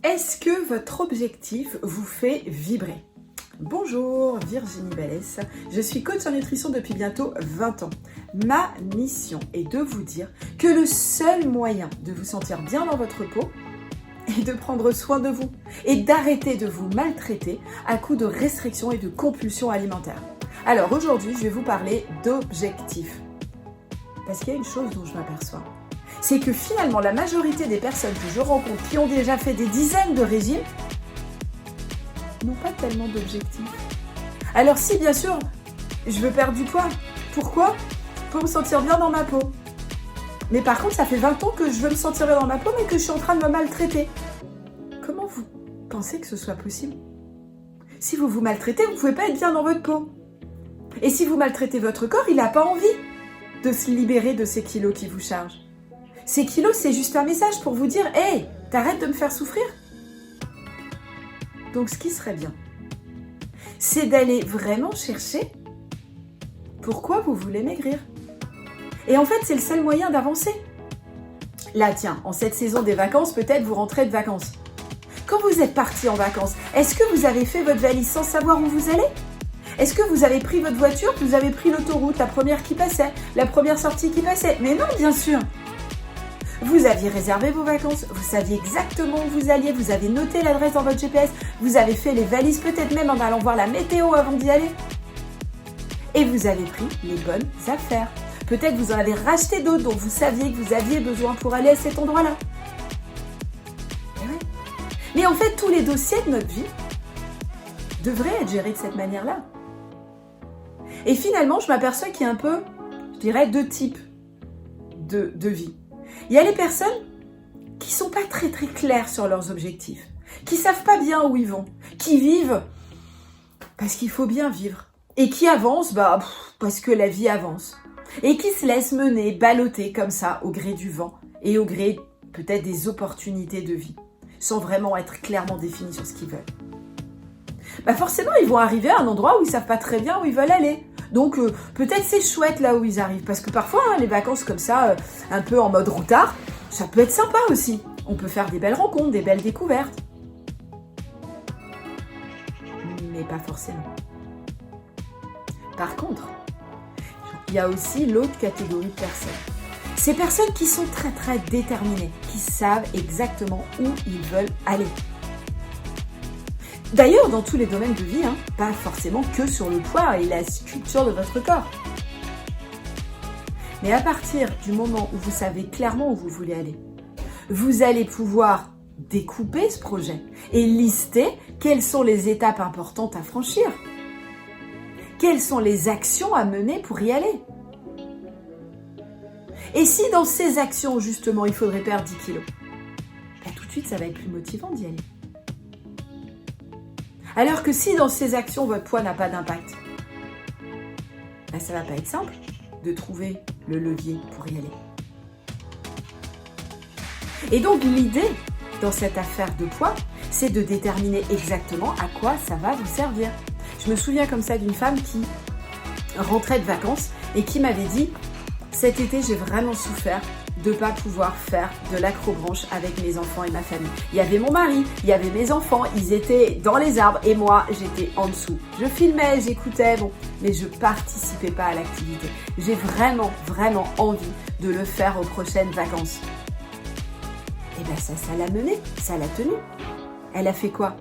Est-ce que votre objectif vous fait vibrer? Bonjour, Virginie Ballès. Je suis coach en nutrition depuis bientôt 20 ans. Ma mission est de vous dire que le seul moyen de vous sentir bien dans votre peau est de prendre soin de vous et d'arrêter de vous maltraiter à coups de restrictions et de compulsions alimentaires. Alors aujourd'hui, je vais vous parler d'objectifs. Parce qu'il y a une chose dont je m'aperçois, c'est que finalement la majorité des personnes que je rencontre qui ont déjà fait des dizaines de régimes n'ont pas tellement d'objectifs. Alors si bien sûr, je veux perdre du poids, pourquoi? Pour me sentir bien dans ma peau. Mais par contre, ça fait 20 ans que je veux me sentir bien dans ma peau, mais que je suis en train de me maltraiter. Comment vous pensez que ce soit possible? Si vous vous maltraitez, vous ne pouvez pas être bien dans votre peau. Et si vous maltraitez votre corps, il n'a pas envie de se libérer de ces kilos qui vous chargent. Ces kilos, c'est juste un message pour vous dire « Hey, t'arrêtes de me faire souffrir !» Donc, ce qui serait bien, c'est d'aller vraiment chercher pourquoi vous voulez maigrir. Et en fait, c'est le seul moyen d'avancer. Là, tiens, en cette saison des vacances, peut-être vous rentrez de vacances. Quand vous êtes parti en vacances, est-ce que vous avez fait votre valise sans savoir où vous allez? Est-ce que vous avez pris votre voiture, vous avez pris l'autoroute, la première qui passait, la première sortie qui passait? Mais non, bien sûr. Vous aviez réservé vos vacances, vous saviez exactement où vous alliez, vous avez noté l'adresse dans votre GPS, vous avez fait les valises peut-être même en allant voir la météo avant d'y aller. Et vous avez pris les bonnes affaires. Peut-être vous en avez racheté d'autres dont vous saviez que vous aviez besoin pour aller à cet endroit-là. Mais en fait, tous les dossiers de notre vie devraient être gérés de cette manière-là. Et finalement, je m'aperçois qu'il y a un peu, je dirais, deux types de vie. Il y a les personnes qui sont pas très claires sur leurs objectifs, qui savent pas bien où ils vont, qui vivent parce qu'il faut bien vivre et qui avancent parce que la vie avance et qui se laissent mener, balloter comme ça au gré du vent et au gré peut-être des opportunités de vie sans vraiment être clairement définis sur ce qu'ils veulent. Forcément, ils vont arriver à un endroit où ils savent pas très bien où ils veulent aller. Donc peut-être c'est chouette là où ils arrivent. Parce que parfois, les vacances comme ça, un peu en mode routard, ça peut être sympa aussi. On peut faire des belles rencontres, des belles découvertes. Mais pas forcément. Par contre, il y a aussi l'autre catégorie de personnes. Ces personnes qui sont très déterminées, qui savent exactement où ils veulent aller. D'ailleurs, dans tous les domaines de vie, pas forcément que sur le poids et la sculpture de votre corps. Mais à partir du moment où vous savez clairement où vous voulez aller, vous allez pouvoir découper ce projet et lister quelles sont les étapes importantes à franchir. Quelles sont les actions à mener pour y aller. Et si dans ces actions, justement, il faudrait perdre 10 kilos, tout de suite, ça va être plus motivant d'y aller. Alors que si dans ces actions, votre poids n'a pas d'impact, ça va pas être simple de trouver le levier pour y aller. Et donc l'idée dans cette affaire de poids, c'est de déterminer exactement à quoi ça va vous servir. Je me souviens comme ça d'une femme qui rentrait de vacances et qui m'avait dit « Cet été, j'ai vraiment souffert de ne pas pouvoir faire de l'acrobranche avec mes enfants et ma famille. Il y avait mon mari, il y avait mes enfants, ils étaient dans les arbres et moi, j'étais en dessous. Je filmais, j'écoutais, mais je participais pas à l'activité. J'ai vraiment envie de le faire aux prochaines vacances. » Et ça l'a menée, ça l'a tenue. Elle a fait quoi?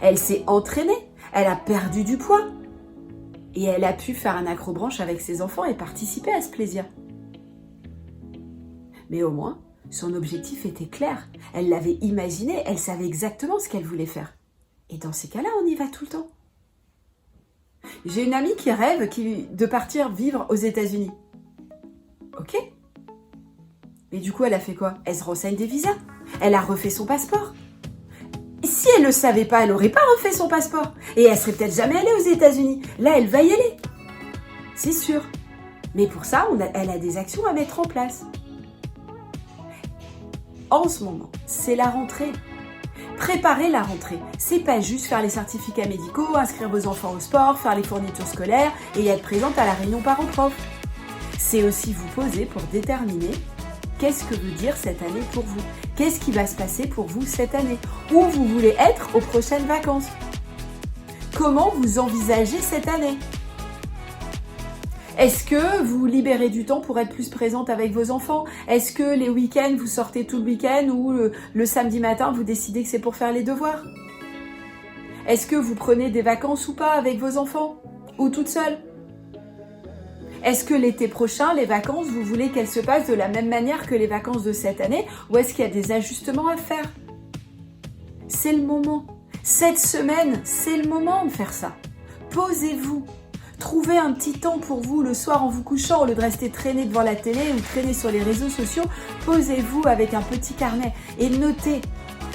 Elle s'est entraînée, elle a perdu du poids. Et elle a pu faire un acrobranche avec ses enfants et participer à ce plaisir. Mais au moins, son objectif était clair. Elle l'avait imaginé, elle savait exactement ce qu'elle voulait faire. Et dans ces cas-là, on y va tout le temps. J'ai une amie qui rêve de partir vivre aux États-Unis. Ok. Mais du coup, elle a fait quoi? Elle se renseigne des visas. Elle a refait son passeport. Et si elle ne le savait pas, elle n'aurait pas refait son passeport. Et elle serait peut-être jamais allée aux États-Unis. Là, elle va y aller. C'est sûr. Mais pour ça, elle a des actions à mettre en place. En ce moment, c'est la rentrée. Préparer la rentrée, c'est pas juste faire les certificats médicaux, inscrire vos enfants au sport, faire les fournitures scolaires et être présente à la réunion parents-prof. C'est aussi vous poser pour déterminer Qu'est-ce que veut dire cette année pour vous? Qu'est-ce qui va se passer pour vous cette année? Où vous voulez être aux prochaines vacances? Comment vous envisagez cette année? Est-ce que vous libérez du temps pour être plus présente avec vos enfants? Est-ce que les week-ends, vous sortez tout le week-end ou le samedi matin, vous décidez que c'est pour faire les devoirs? Est-ce que vous prenez des vacances ou pas avec vos enfants? Ou toute seule? Est-ce que l'été prochain, les vacances, vous voulez qu'elles se passent de la même manière que les vacances de cette année? Ou est-ce qu'il y a des ajustements à faire? C'est le moment. Cette semaine, c'est le moment de faire ça. Posez-vous. Trouvez un petit temps pour vous le soir en vous couchant, au lieu de rester traîné devant la télé ou traîner sur les réseaux sociaux. Posez-vous avec un petit carnet et notez.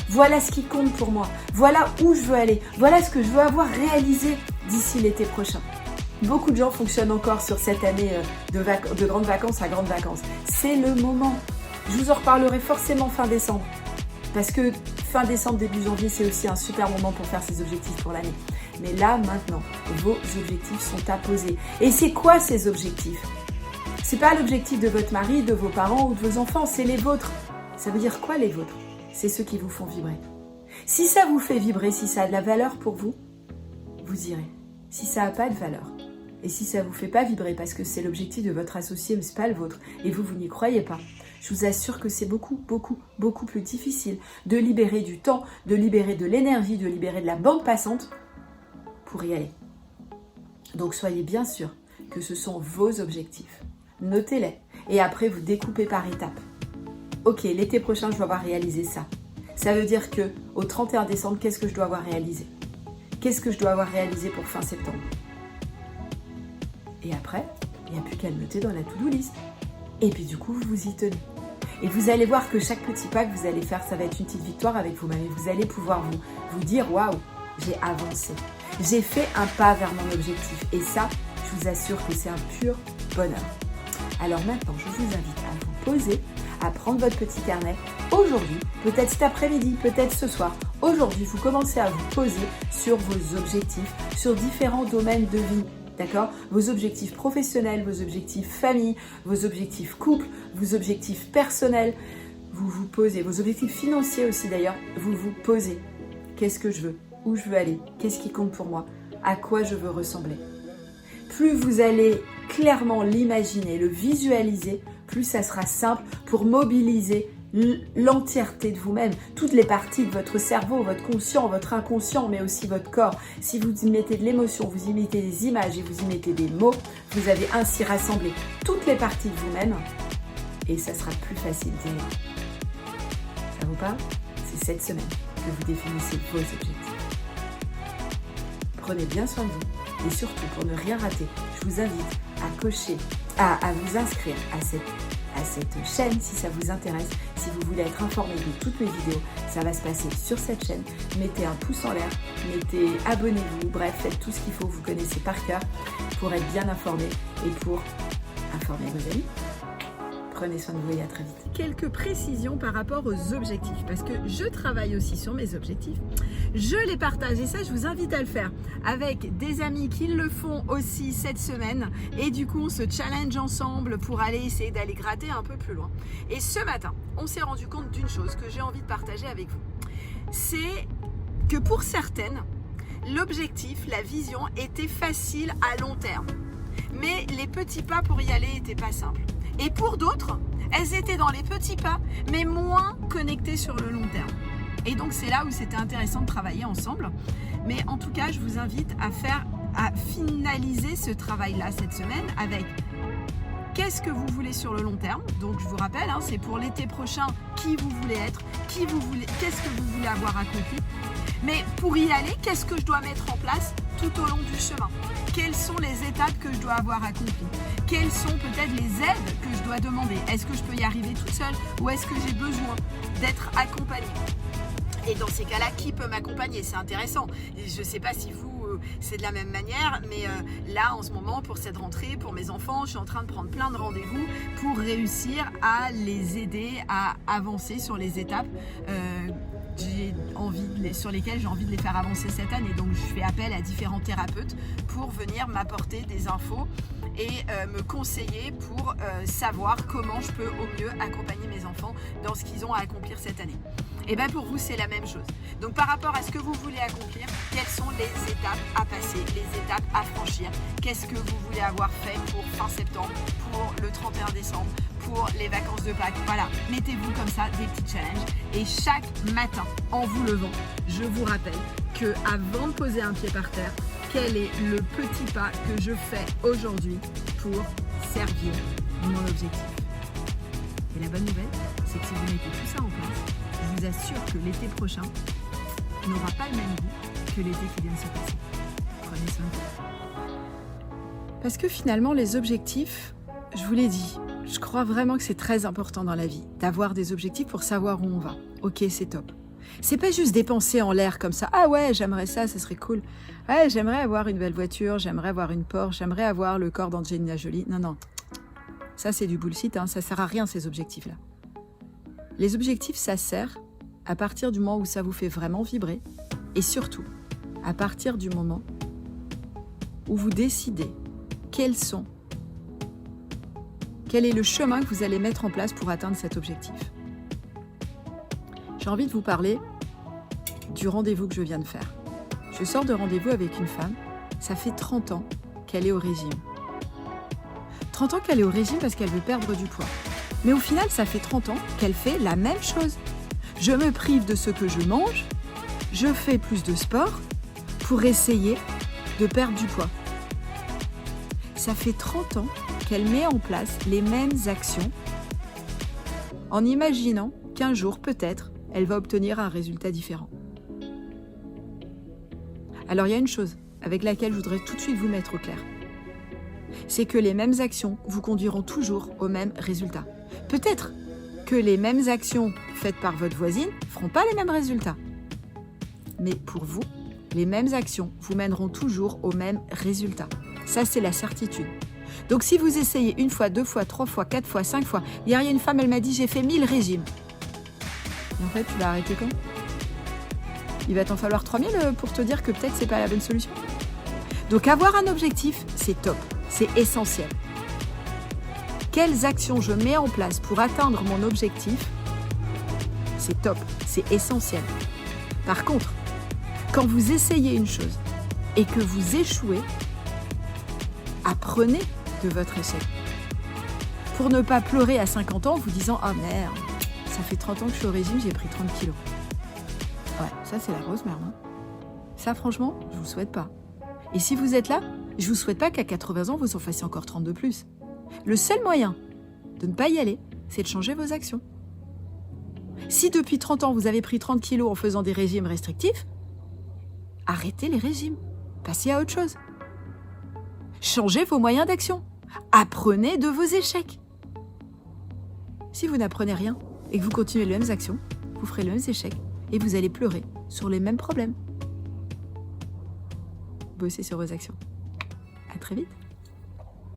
Voilà ce qui compte pour moi. Voilà où je veux aller. Voilà ce que je veux avoir réalisé d'ici l'été prochain. Beaucoup de gens fonctionnent encore sur cette année de grandes vacances à grandes vacances. C'est le moment. Je vous en reparlerai forcément fin décembre. Parce que fin décembre, début janvier, c'est aussi un super moment pour faire ses objectifs pour l'année. Mais là, maintenant, vos objectifs sont à poser. Et c'est quoi ces objectifs? C'est pas l'objectif de votre mari, de vos parents ou de vos enfants, c'est les vôtres. Ça veut dire quoi les vôtres? C'est ceux qui vous font vibrer. Si ça vous fait vibrer, si ça a de la valeur pour vous, vous irez. Si ça n'a pas de valeur, et si ça ne vous fait pas vibrer parce que c'est l'objectif de votre associé mais ce n'est pas le vôtre, et vous n'y croyez pas, je vous assure que c'est beaucoup plus difficile de libérer du temps, de libérer de l'énergie, de libérer de la bande passante pour y aller. Donc soyez bien sûr que ce sont vos objectifs. Notez-les et après vous découpez par étapes. Ok, l'été prochain je dois avoir réalisé ça. Ça veut dire que au 31 décembre, qu'est-ce que je dois avoir réalisé? Qu'est-ce que je dois avoir réalisé pour fin septembre? Et après, il n'y a plus qu'à le noter dans la to-do list. Et puis du coup, vous vous y tenez. Et vous allez voir que chaque petit pas que vous allez faire, ça va être une petite victoire avec vous-même. Et vous allez pouvoir vous dire, waouh, j'ai avancé. J'ai fait un pas vers mon objectif. Et ça, je vous assure que c'est un pur bonheur. Alors maintenant, je vous invite à vous poser, à prendre votre petit carnet. Aujourd'hui, peut-être cet après-midi, peut-être ce soir. Aujourd'hui, vous commencez à vous poser sur vos objectifs, sur différents domaines de vie. D'accord? Vos objectifs professionnels, vos objectifs famille, vos objectifs couple, vos objectifs personnels. Vous vous posez, vos objectifs financiers aussi d'ailleurs, vous vous posez. Qu'est-ce que je veux? Où je veux aller? Qu'est-ce qui compte pour moi? À quoi je veux ressembler? Plus vous allez clairement l'imaginer, le visualiser, plus ça sera simple pour mobiliser l'entièreté de vous-même, toutes les parties de votre cerveau, votre conscient, votre inconscient, mais aussi votre corps. Si vous y mettez de l'émotion, vous y mettez des images et vous y mettez des mots, vous avez ainsi rassemblé toutes les parties de vous-même et ça sera plus facile d'y aller. Ça vous parle? C'est cette semaine que vous définissez vos objectifs. Prenez bien soin de vous et surtout pour ne rien rater, je vous invite à cocher, à vous inscrire à cette chaîne si ça vous intéresse. Si vous voulez être informé de toutes mes vidéos, ça va se passer sur cette chaîne. Mettez un pouce en l'air, abonnez-vous, bref, faites tout ce qu'il faut, vous connaissez par cœur pour être bien informé et pour informer vos amis. Prenez soin de vous et à très vite. Quelques précisions par rapport aux objectifs, parce que je travaille aussi sur mes objectifs. Je les partage et ça, je vous invite à le faire avec des amis qui le font aussi cette semaine. Et du coup, on se challenge ensemble pour aller essayer d'aller gratter un peu plus loin. Et ce matin, on s'est rendu compte d'une chose que j'ai envie de partager avec vous. C'est que pour certaines, l'objectif, la vision était facile à long terme. Mais les petits pas pour y aller n'étaient pas simples. Et pour d'autres, elles étaient dans les petits pas, mais moins connectées sur le long terme. Et donc, c'est là où c'était intéressant de travailler ensemble. Mais en tout cas, je vous invite à finaliser ce travail-là cette semaine avec qu'est-ce que vous voulez sur le long terme. Donc, je vous rappelle, c'est pour l'été prochain, qui vous voulez être, qu'est-ce que vous voulez avoir accompli. Mais pour y aller, qu'est-ce que je dois mettre en place tout au long du chemin? Quelles sont les étapes que je dois avoir accomplies? Quelles sont peut-être les aides que je dois demander? Est-ce que je peux y arriver toute seule ou est-ce que j'ai besoin d'être accompagnée? Et dans ces cas-là, qui peut m'accompagner? C'est intéressant. Je ne sais pas si vous, c'est de la même manière, mais là, en ce moment, pour cette rentrée, pour mes enfants, je suis en train de prendre plein de rendez-vous pour réussir à les aider à avancer sur les étapes sur lesquelles j'ai envie de les faire avancer cette année. Donc, je fais appel à différents thérapeutes pour venir m'apporter des infos et me conseiller pour savoir comment je peux au mieux accompagner mes enfants dans ce qu'ils ont à accomplir cette année. Et bien pour vous, c'est la même chose. Donc par rapport à ce que vous voulez accomplir, quelles sont les étapes à passer, les étapes à franchir? Qu'est-ce que vous voulez avoir fait pour fin septembre, pour le 31 décembre, pour les vacances de Pâques? Voilà, mettez-vous comme ça des petits challenges. Et chaque matin, en vous levant, je vous rappelle que avant de poser un pied par terre, quel est le petit pas que je fais aujourd'hui pour servir mon objectif? Et la bonne nouvelle, c'est que si vous mettez tout ça en place, je vous assure que l'été prochain n'aura pas le même goût que l'été qui vient de se passer. Prenez soin de vous. Parce que finalement, les objectifs, je vous l'ai dit, je crois vraiment que c'est très important dans la vie d'avoir des objectifs pour savoir où on va. Ok, c'est top. C'est pas juste dépenser en l'air comme ça. Ah ouais, j'aimerais ça, ça serait cool. Ouais, j'aimerais avoir une belle voiture, j'aimerais avoir une Porsche, j'aimerais avoir le corps d'Angelina Jolie. Non, non. Ça, c'est du bullshit, hein. Ça sert à rien, ces objectifs-là. Les objectifs, ça sert à partir du moment où ça vous fait vraiment vibrer et surtout à partir du moment où vous décidez quel est le chemin que vous allez mettre en place pour atteindre cet objectif. J'ai envie de vous parler du rendez-vous que je viens de faire. Je sors de rendez-vous avec une femme, ça fait 30 ans qu'elle est au régime. 30 ans qu'elle est au régime parce qu'elle veut perdre du poids. Mais au final, ça fait 30 ans qu'elle fait la même chose. Je me prive de ce que je mange, je fais plus de sport pour essayer de perdre du poids. Ça fait 30 ans qu'elle met en place les mêmes actions en imaginant qu'un jour, peut-être, elle va obtenir un résultat différent. Alors, il y a une chose avec laquelle je voudrais tout de suite vous mettre au clair. C'est que les mêmes actions vous conduiront toujours au même résultat. Peut-être que les mêmes actions faites par votre voisine ne feront pas les mêmes résultats. Mais pour vous, les mêmes actions vous mèneront toujours au même résultat. Ça, c'est la certitude. Donc si vous essayez une fois, 2 fois, 3 fois, 4 fois, 5 fois, hier il y a une femme, elle m'a dit j'ai fait 1000 régimes. Et en fait, tu vas arrêter quand? Il va t'en falloir 3000 pour te dire que peut-être c'est pas la bonne solution. Donc avoir un objectif, c'est top, c'est essentiel. Quelles actions je mets en place pour atteindre mon objectif? C'est top, c'est essentiel. Par contre, quand vous essayez une chose et que vous échouez, apprenez de votre échec. Pour ne pas pleurer à 50 ans en vous disant « Ah merde, ça fait 30 ans que je suis au régime, j'ai pris 30 kilos. » Ouais, ça c'est la grosse merde. Hein. Ça franchement, je vous souhaite pas. Et si vous êtes là, je vous souhaite pas qu'à 80 ans, vous en fassiez encore 30 de plus. Le seul moyen de ne pas y aller, c'est de changer vos actions. Si depuis 30 ans, vous avez pris 30 kilos en faisant des régimes restrictifs, arrêtez les régimes. Passez à autre chose. Changez vos moyens d'action. Apprenez de vos échecs. Si vous n'apprenez rien et que vous continuez les mêmes actions, vous ferez les mêmes échecs et vous allez pleurer sur les mêmes problèmes. Bossez sur vos actions. À très vite.